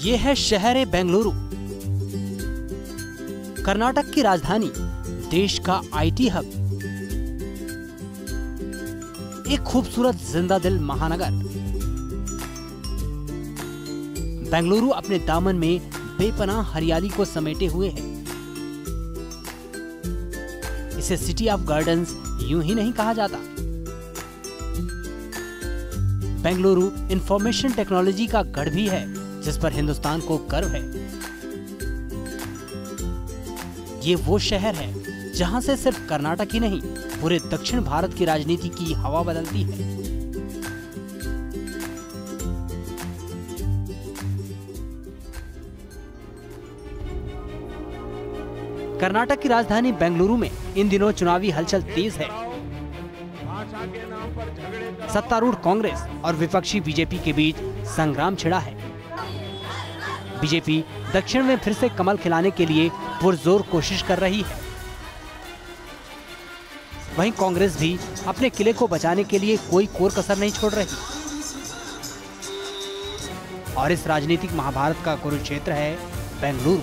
ये है शहर बेंगलुरु, कर्नाटक की राजधानी, देश का आईटी हब, एक खूबसूरत जिंदा दिल महानगर। बेंगलुरु अपने दामन में बेपनाह हरियाली को समेटे हुए है। इसे सिटी ऑफ गार्डन्स यूं ही नहीं कहा जाता। बेंगलुरु इंफॉर्मेशन टेक्नोलॉजी का गढ़ भी है, जिस पर हिंदुस्तान को गर्व है। ये वो शहर है जहां से सिर्फ कर्नाटक ही नहीं, पूरे दक्षिण भारत की राजनीति की हवा बदलती है। कर्नाटक की राजधानी बेंगलुरु में इन दिनों चुनावी हलचल तेज है। सत्तारूढ़ कांग्रेस और विपक्षी बीजेपी के बीच संग्राम छिड़ा है। बीजेपी दक्षिण में फिर से कमल खिलाने के लिए पुरजोर कोशिश कर रही है। वहीं कांग्रेस भी अपने किले को बचाने के लिए कोई कोर कसर नहीं छोड़ रही। और इस राजनीतिक महाभारत का कुरुक्षेत्र है बेंगलुरु।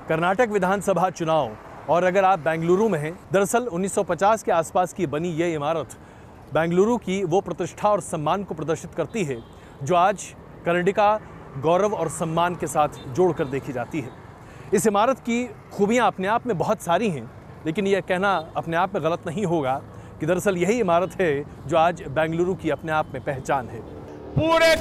कर्नाटक विधानसभा चुनाव, और अगर आप बेंगलुरु में हैं, दरअसल 1950 के आसपास की बनी ये इमारत बेंगलुरु की वो प्रतिष्ठा और सम्मान को प्रदर्शित करती है जो आज कर्नाटका गौरव और सम्मान के साथ जोड़कर देखी जाती है। इस इमारत की खूबियां अपने आप में बहुत सारी हैं, लेकिन यह कहना अपने आप में गलत नहीं होगा कि दरअसल यही इमारत है जो आज बेंगलुरु की अपने आप में पहचान है। पूरे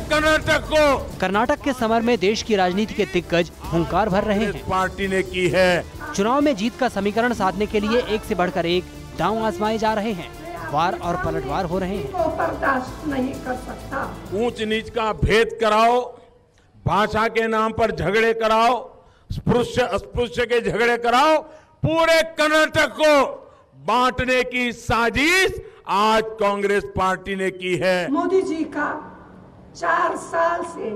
कर्नाटक के समर में देश की राजनीति के दिग्गज हुंकार भर रहे हैं। पार्टी ने की है। चुनाव में जीत का समीकरण साधने के लिए एक से बढ़कर एक दांव आजमाए जा रहे हैं। वार और पलटवार हो रहे हैं। बर्दाश्त नहीं कर सकता। ऊंच नीच का भेद कराओ, भाषा के नाम पर झगड़े कराओ, स्पृश्य अस्पृश्य के झगड़े कराओ, पूरे कर्नाटक को बांटने की साजिश आज कांग्रेस पार्टी ने की है। मोदी जी का 4 साल से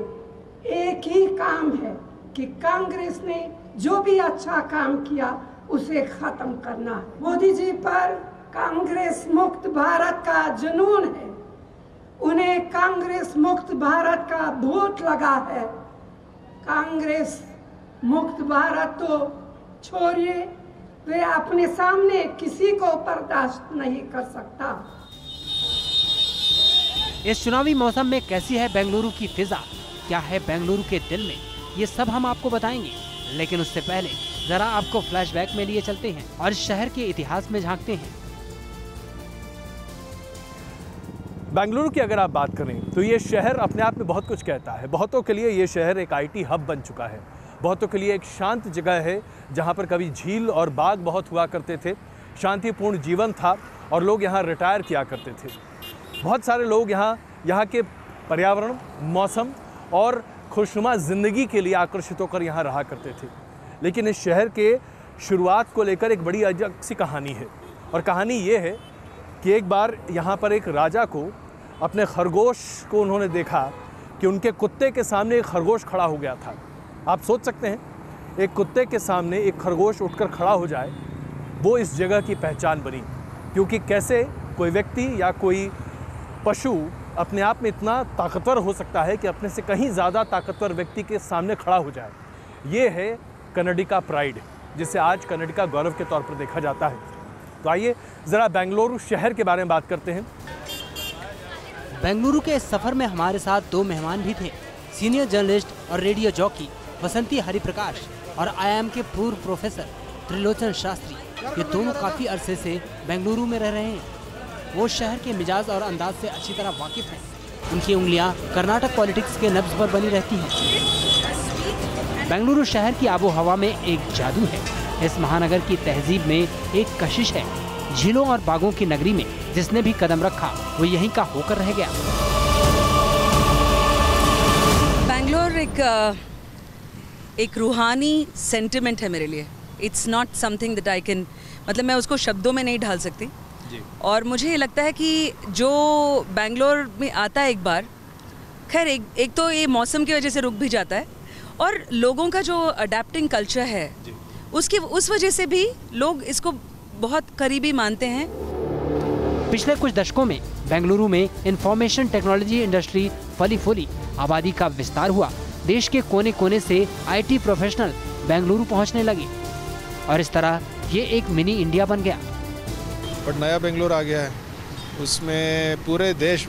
एक ही काम है कि कांग्रेस ने जो भी अच्छा काम किया उसे खत्म करना है। मोदी जी पर कांग्रेस मुक्त भारत का जुनून है। उन्हें कांग्रेस मुक्त भारत का भूत लगा है। कांग्रेस मुक्त भारत तो छोड़िए, वे अपने सामने किसी को बर्दाश्त नहीं कर सकता। इस चुनावी मौसम में कैसी है बेंगलुरु की फिजा, क्या है बेंगलुरु के दिल में, ये सब हम आपको बताएंगे। लेकिन उससे पहले जरा आपको फ्लैशबैक में लिए चलते हैं और शहर के इतिहास में झांकते हैं। बेंगलुरु की अगर आप बात करें तो ये शहर अपने आप में बहुत कुछ कहता है। बहुतों के लिए ये शहर एक आईटी हब बन चुका है। बहुतों के लिए एक शांत जगह है जहाँ पर कभी झील और बाग बहुत हुआ करते थे, शांतिपूर्ण जीवन था और लोग यहाँ रिटायर किया करते थे। बहुत सारे लोग यहाँ के पर्यावरण, मौसम और खुशनुमा ज़िंदगी के लिए आकर्षित होकर यहाँ रहा करते थे। लेकिन इस शहर के शुरुआत को लेकर एक बड़ी अजब सी कहानी है, और कहानी ये है कि एक बार यहाँ पर एक राजा को अपने खरगोश को उन्होंने देखा कि उनके कुत्ते के सामने एक खरगोश खड़ा हो गया था। आप सोच सकते हैं, एक कुत्ते के सामने एक खरगोश उठकर खड़ा हो जाए, वो इस जगह की पहचान बनी। क्योंकि कैसे कोई व्यक्ति या कोई पशु अपने आप में इतना ताकतवर हो सकता है कि अपने से कहीं ज़्यादा ताकतवर व्यक्ति के सामने खड़ा हो जाए। ये है कर्नाटका प्राइड, जिसे आज कर्नाटका गौरव के तौर पर देखा जाता है। तो आइए ज़रा बेंगलुरु शहर के बारे में बात करते हैं। बेंगलुरु के इस सफर में हमारे साथ 2 मेहमान भी थे। सीनियर जर्नलिस्ट और रेडियो जॉकी वसंती हरिप्रकाश और IIM के पूर्व प्रोफेसर त्रिलोचन शास्त्री। ये दोनों काफी अरसे से बेंगलुरु में रह रहे हैं। वो शहर के मिजाज और अंदाज से अच्छी तरह वाकिफ हैं। उनकी उंगलियां कर्नाटक पॉलिटिक्स के नब्ज पर बनी रहती हैं। बेंगलुरु शहर की आबो हवा में एक जादू है। इस महानगर की तहजीब में एक कशिश है। झीलों और बागों की नगरी में जिसने भी कदम रखा वो यहीं का होकर रह गया। बेंगलोर एक रूहानी सेंटिमेंट है मेरे लिए। It's not something that I can, मतलब मैं उसको शब्दों में नहीं ढाल सकती। और मुझे लगता है कि जो बेंगलोर में आता है एक बार, खैर एक तो ये मौसम की वजह से रुक भी जाता है, और लोगों का जो अडेप्टिंग कल्चर है उस वजह से भी लोग इसको बहुत करीबी मानते हैं। पिछले कुछ दशकों में बेंगलुरु में इंफॉर्मेशन टेक्नोलॉजी इंडस्ट्री फली फूली आबादी का विस्तार हुआ, देश के कोने कोने से IT प्रोफेशनल बेंगलुरु पहुंचने लगे और इस तरह ये एक मिनी इंडिया बन गया। बट नया बेंगलुरु आ गया है, उसमें पूरे देश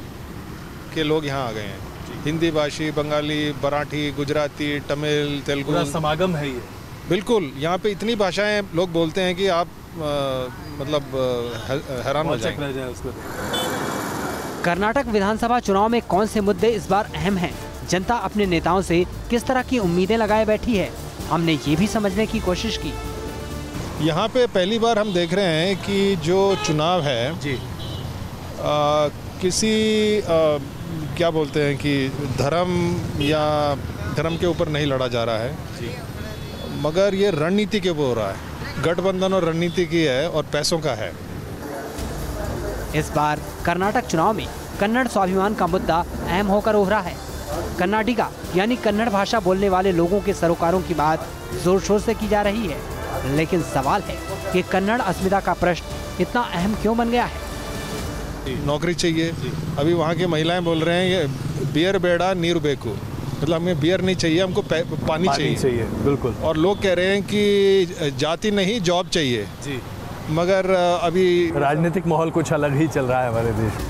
के लोग यहाँ आ गए हैं। हिंदी भाषी, बंगाली, मराठी, गुजराती, तमिल, तेलुगु, पूरा समागम है ये। बिल्कुल, यहाँ पे इतनी भाषाएं लोग बोलते हैं कि आप हैरान हो जाएंगे। कर्नाटक विधानसभा चुनाव में कौन से मुद्दे इस बार अहम हैं? जनता अपने नेताओं से किस तरह की उम्मीदें लगाए बैठी है? हमने ये भी समझने की कोशिश की। यहाँ पे पहली बार हम देख रहे हैं कि जो चुनाव है जी किसी क्या बोलते हैं कि धर्म के ऊपर नहीं लड़ा जा रहा है जी, मगर ये रणनीति के ऊपर हो रहा है। गठबंधन और रणनीति की है और पैसों का है। इस बार कर्नाटक चुनाव में कन्नड़ स्वाभिमान का मुद्दा अहम होकर उभरा है। कर्नाटिका यानी कन्नड़ भाषा बोलने वाले लोगों के सरोकारों की बात जोर शोर से की जा रही है, लेकिन सवाल है कि कन्नड़ अस्मिता का प्रश्न इतना अहम क्यों बन गया है? नौकरी चाहिए। अभी वहाँ की महिलाएं बोल रहे हैं ये बियर बेड़ा नीरू बेकू, मतलब हमें बियर नहीं चाहिए, हमको पानी चाहिए। बिल्कुल। और लोग कह रहे हैं कि जाति नहीं जॉब चाहिए जी, मगर अभी राजनीतिक माहौल कुछ अलग ही चल रहा है हमारे देश में।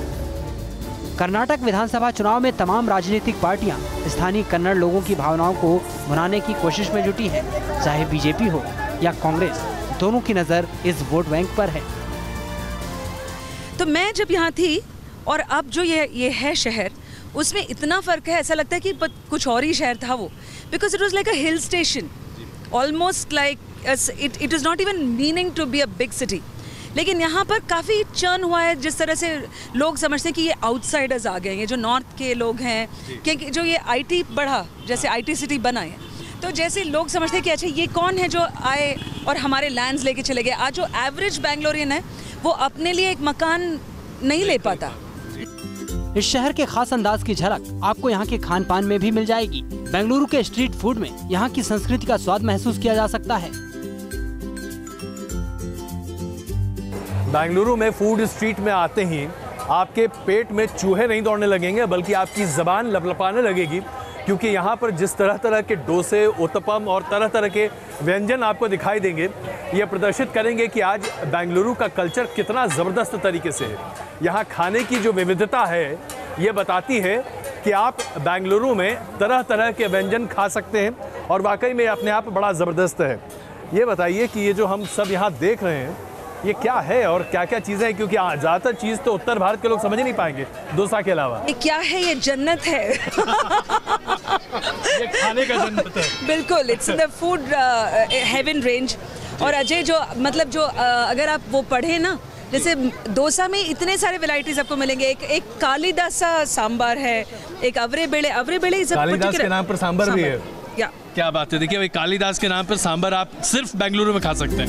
कर्नाटक विधानसभा चुनाव में तमाम राजनीतिक पार्टियां स्थानीय कन्नड़ लोगों की भावनाओं को मनाने की कोशिश में जुटी है। चाहे बीजेपी हो या कांग्रेस, दोनों की नजर इस वोट बैंक पर है। तो मैं जब यहाँ थी और अब जो ये है शहर, उसमें इतना फ़र्क है, ऐसा लगता है कि कुछ और ही शहर था वो, because it was like a hill station, almost like it is not even meaning to be a big city. लेकिन यहाँ पर काफ़ी चर्न हुआ है, जिस तरह से लोग समझते हैं कि ये आउटसाइडर्स आ गए हैं, जो नॉर्थ के लोग हैं, क्योंकि जो ये IT बढ़ा, जैसे IT सिटी बना है, तो जैसे लोग समझते हैं कि अच्छा ये कौन है जो आए और हमारे लैंड्स लेके चले गए। आज जो एवरेज बेंगलोरियन है वो अपने लिए एक मकान नहीं ले पाता। इस शहर के खास अंदाज की झलक आपको यहाँ के खान पान में भी मिल जाएगी। बेंगलुरु के स्ट्रीट फूड में यहाँ की संस्कृति का स्वाद महसूस किया जा सकता है। बेंगलुरु में फूड स्ट्रीट में आते ही आपके पेट में चूहे नहीं दौड़ने लगेंगे, बल्कि आपकी ज़बान लपलपाने लगेगी, क्योंकि यहाँ पर जिस तरह तरह के डोसे, उत्तपम और तरह तरह के व्यंजन आपको दिखाई देंगे, ये प्रदर्शित करेंगे कि आज बेंगलुरु का कल्चर कितना ज़बरदस्त तरीके से है। यहाँ खाने की जो विविधता है ये बताती है कि आप बेंगलुरु में तरह तरह के व्यंजन खा सकते हैं, और वाकई में अपने आप बड़ा ज़बरदस्त है। ये बताइए कि ये जो हम सब यहाँ देख रहे हैं ये क्या है और क्या क्या चीज़ें हैं, क्योंकि ज़्यादातर चीज़ तो उत्तर भारत के लोग समझ ही नहीं पाएंगे डोसा के अलावा। ये क्या है? ये जन्नत है। ये खाने का जन्नत है। बिल्कुल, it's the food heaven range. और अजय जो मतलब जो अगर आप वो पढ़े ना, जैसे डोसा में इतने सारे वैरायटीज आपको मिलेंगे। एक कालिदासा सांबार है, एक अवरे बेले कालिदास के नाम पर सांबार भी है। क्या बात है। देखिए भाई, कालिदास के नाम पर सांबार आप सिर्फ बेंगलुरु में खा सकते हैं।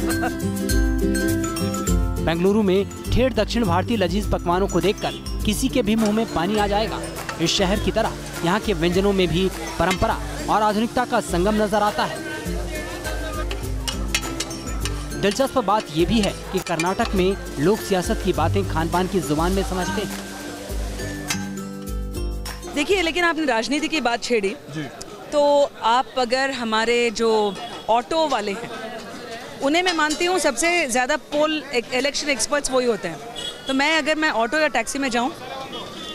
बेंगलुरु में ठेठ दक्षिण भारतीय लजीज पकवानों को देखकर किसी के भी मुंह में पानी आ जाएगा। इस शहर की तरह यहाँ के व्यंजनों में भी परंपरा और आधुनिकता का संगम नजर आता है। दिलचस्प बात ये भी है कि कर्नाटक में लोग सियासत की बातें खान पान की जुबान में समझते हैं। देखिए, लेकिन आपने राजनीति की बात छेड़ी, तो आप अगर हमारे जो ऑटो वाले हैं उन्हें मैं मानती हूँ सबसे ज़्यादा पोल इलेक्शन एक्सपर्ट्स वही होते हैं। तो अगर मैं ऑटो या टैक्सी में जाऊँ,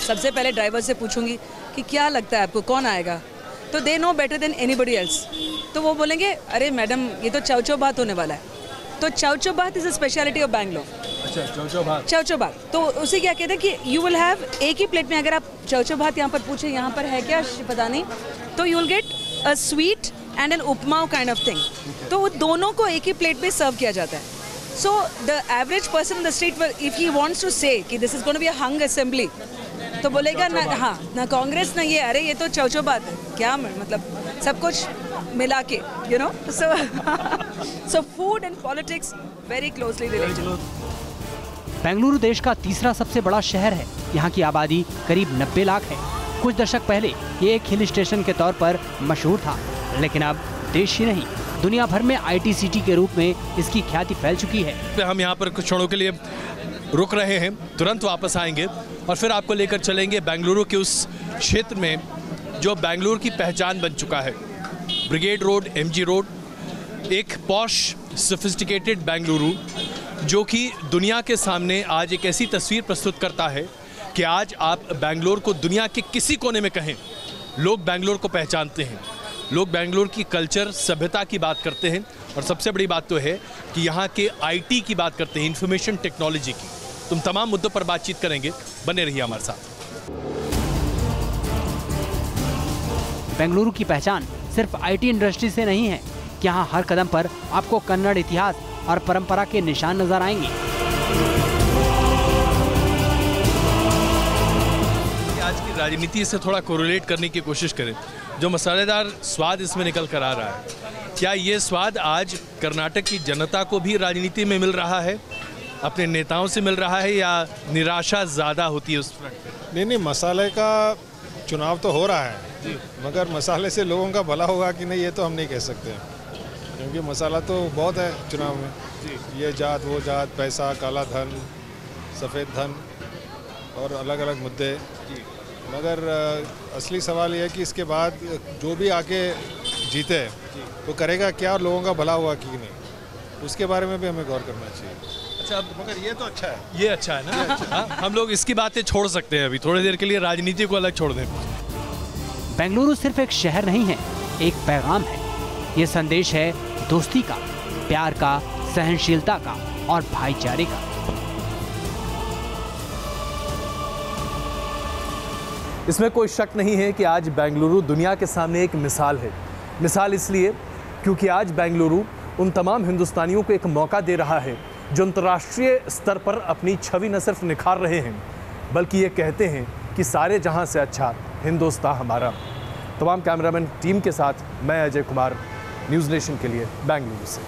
सबसे पहले ड्राइवर से पूछूंगी कि क्या लगता है आपको कौन आएगा, तो they know better than anybody else. तो वो बोलेंगे अरे मैडम ये तो चौचौ भात होने वाला है। तो चौचौ भात is a speciality of Bangalore. अच्छा, चौचौ भात। तो उसे क्या कहते हैं कि यू विल हैव एक ही प्लेट में, अगर आप चौचौ भात यहाँ पर पूछे यहाँ पर है क्या पता नहीं, तो you will get a sweet and an upma kind of thing. तो वो दोनों को एक ही प्लेट पे सर्व किया जाता है। So the average person in the street, if he wants to say कि this is going to be a hung assembly, तो बोलेगा ना हाँ ना कांग्रेस ना ये, अरे ये तो चौचौ बात है क्या, मतलब सब कुछ मिला के, you know. So food and politics very closely related. Bengaluru देश का तीसरा सबसे बड़ा शहर है। यहाँ की आबादी करीब 90 लाख है। कुछ दशक पहले ये एक हिल स्टेशन के तौर पर मशहूर था, लेकिन अब देश ही नहीं दुनिया भर में IT सिटी के रूप में इसकी ख्याति फैल चुकी है। हम यहाँ पर कुछ क्षणों के लिए रुक रहे हैं, तुरंत वापस आएंगे और फिर आपको लेकर चलेंगे बेंगलुरु के उस क्षेत्र में जो बेंगलुरु की पहचान बन चुका है। ब्रिगेड रोड, एमजी रोड, एक पॉश सोफिस्टिकेटेड बेंगलुरु जो कि दुनिया के सामने आज एक ऐसी तस्वीर प्रस्तुत करता है कि आज आप बेंगलुरु को दुनिया के किसी कोने में कहें, लोग बेंगलुरु को पहचानते हैं। लोग बेंगलुरु की कल्चर, सभ्यता की बात करते हैं और सबसे बड़ी बात तो है कि यहाँ के आईटी की बात करते हैं, इंफॉर्मेशन टेक्नोलॉजी की। तुम तमाम मुद्दों पर बातचीत करेंगे, बने रहिए हमारे साथ। बेंगलुरु की पहचान सिर्फ आईटी इंडस्ट्री से नहीं है, यहाँ हर कदम पर आपको कन्नड़ इतिहास और परंपरा के निशान नजर आएंगे। आज की राजनीति से थोड़ा कोरिलेट करने की कोशिश करें, जो मसालेदार स्वाद इसमें निकल कर आ रहा है, क्या ये स्वाद आज कर्नाटक की जनता को भी राजनीति में मिल रहा है, अपने नेताओं से मिल रहा है, या निराशा ज़्यादा होती है उस पर? नहीं, मसाले का चुनाव तो हो रहा है, मगर मसाले से लोगों का भला होगा कि नहीं, ये तो हम नहीं कह सकते, क्योंकि मसाला तो बहुत है चुनाव में। ये जात, वो जात, पैसा, काला धन, सफ़ेद धन और अलग अलग मुद्दे। मगर असली सवाल ये है कि इसके बाद जो भी आके जीते वो करेगा क्या और लोगों का भला हुआ कि नहीं, उसके बारे में भी हमें गौर करना चाहिए। अच्छा, मगर ये तो अच्छा है, ये अच्छा है ना। हाँ, हम लोग इसकी बातें छोड़ सकते हैं अभी थोड़ी देर के लिए, राजनीति को अलग छोड़ दें। बेंगलुरु सिर्फ एक शहर नहीं है, एक पैगाम है। ये संदेश है दोस्ती का, प्यार का, सहनशीलता का और भाईचारे का। इसमें कोई शक नहीं है कि आज बेंगलुरु दुनिया के सामने एक मिसाल है। मिसाल इसलिए क्योंकि आज बेंगलुरु उन तमाम हिंदुस्तानियों को एक मौका दे रहा है जो अंतर्राष्ट्रीय स्तर पर अपनी छवि न सिर्फ निखार रहे हैं, बल्कि ये कहते हैं कि सारे जहां से अच्छा हिंदुस्तान हमारा। तमाम कैमरामैन टीम के साथ मैं अजय कुमार, न्यूज़ नेशन के लिए बेंगलुरु से।